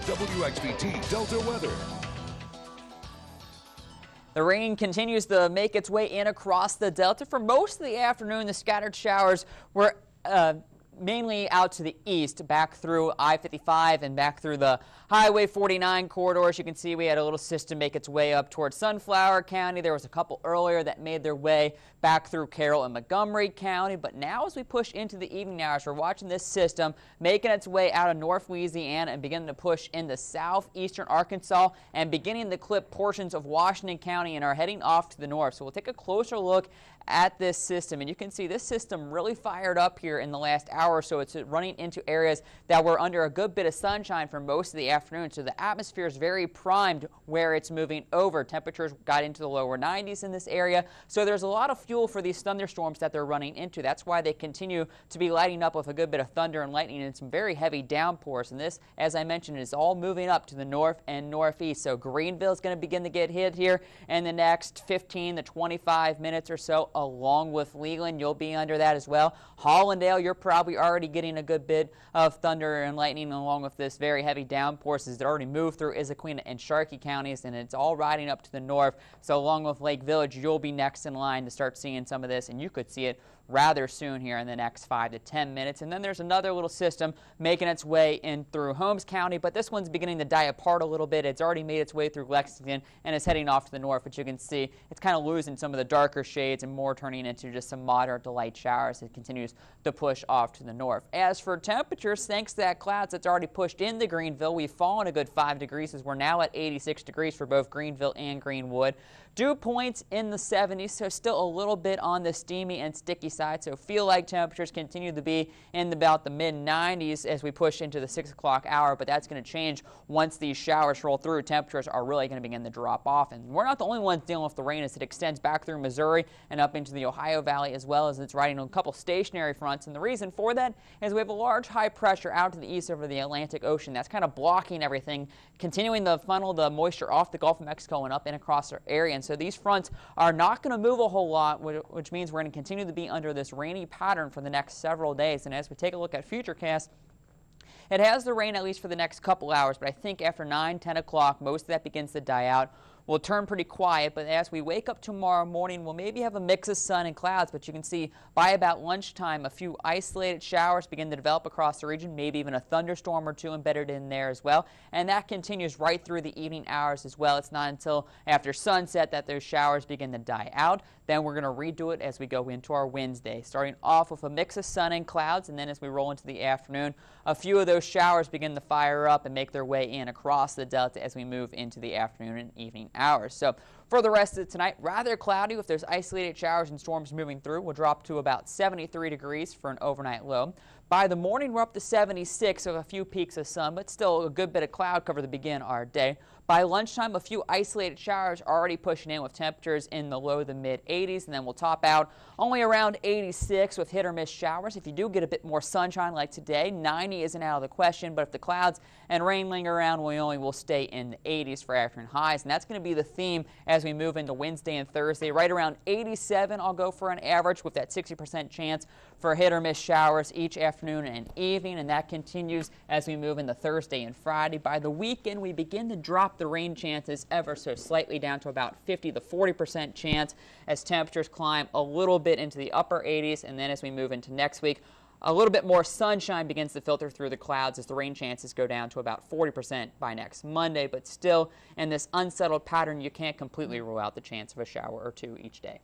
WXVT Delta Weather. The rain continues to make its way in across the Delta. For most of the afternoon, the scattered showers were mainly out to the east, back through I-55 and back through the Highway 49 corridors. You can see we had a little system make its way up towards Sunflower County. There was a couple earlier that made their way back through Carroll and Montgomery County. But now as we push into the evening hours, we're watching this system making its way out of North Louisiana and beginning to push into southeastern Arkansas and beginning to clip portions of Washington County and are heading off to the north. So we'll take a closer look at this system, and you can see this system really fired up here in the last hour or so. It's running into areas that were under a good bit of sunshine for most of the afternoon, so the atmosphere is very primed where it's moving over. Temperatures got into the lower 90s in this area, so there's a lot of fuel for these thunderstorms that they're running into. That's why they continue to be lighting up with a good bit of thunder and lightning and some very heavy downpours. And this, as I mentioned, is all moving up to the north and northeast. So Greenville is going to begin to get hit here in the next 15 to 25 minutes or so. Along with Leland, you'll be under that as well. Hollandale, you're probably already getting a good bit of thunder and lightning along with this very heavy downpours as it already moved through Issaquena and Sharkey counties, and it's all riding up to the north. So along with Lake Village, you'll be next in line to start seeing some of this, and you could see it rather soon here in the next 5 to 10 minutes. And then there's another little system making its way in through Holmes County, but this one's beginning to die apart a little bit. It's already made its way through Lexington and is heading off to the north, but you can see it's kind of losing some of the darker shades and more turning into just some moderate to light showers. It continues to push off to the north. As for temperatures, thanks to that clouds that's already pushed into Greenville, we've fallen a good 5 degrees as we're now at 86 degrees for both Greenville and Greenwood. Dew points in the 70s, so still a little bit on the steamy and sticky side. So feel like temperatures continue to be in about the mid-90s as we push into the 6 o'clock hour, but that's going to change once these showers roll through. Temperatures are really going to begin to drop off, and we're not the only ones dealing with the rain as it extends back through Missouri and up into the Ohio Valley, as well as it's riding on a couple stationary fronts. And the reason for that is we have a large high pressure out to the east over the Atlantic Ocean that's kind of blocking everything, continuing to funnel the moisture off the Gulf of Mexico and up and across our area. And so these fronts are not going to move a whole lot, which means we're going to continue to be under this rainy pattern for the next several days. And as we take a look at Futurecast, it has the rain at least for the next couple hours, but I think after 9, 10 o'clock, most of that begins to die out. We'll turn pretty quiet, but as we wake up tomorrow morning, we'll maybe have a mix of sun and clouds, but you can see by about lunchtime, a few isolated showers begin to develop across the region, maybe even a thunderstorm or two embedded in there as well, and that continues right through the evening hours as well. It's not until after sunset that those showers begin to die out. Then we're going to redo it as we go into our Wednesday, starting off with a mix of sun and clouds, and then as we roll into the afternoon, a few of those showers begin to fire up and make their way in across the Delta as we move into the afternoon and evening hours. So for the rest of tonight, rather cloudy with those isolated showers and storms moving through. We'll drop to about 73 degrees for an overnight low. By the morning, we're up to 76 with a few peaks of sun, but still a good bit of cloud cover to begin our day. By lunchtime, a few isolated showers already pushing in with temperatures in the low to mid 80s, and then we'll top out only around 86 with hit or miss showers. If you do get a bit more sunshine like today, 90 isn't out of the question, but if the clouds and rain linger around, we only will stay in the 80s for afternoon highs, and that's going to be the theme as we move into Wednesday and Thursday. Right around 87, I'll go for an average with that 60% chance for hit or miss showers each afternoon and evening, and that continues as we move into Thursday and Friday. By the weekend, we begin to drop the rain chances ever so slightly down to about 50 to 40% chance as temperatures climb a little bit into the upper 80s, and then as we move into next week, a little bit more sunshine begins to filter through the clouds as the rain chances go down to about 40% by next Monday, but still in this unsettled pattern, you can't completely rule out the chance of a shower or two each day.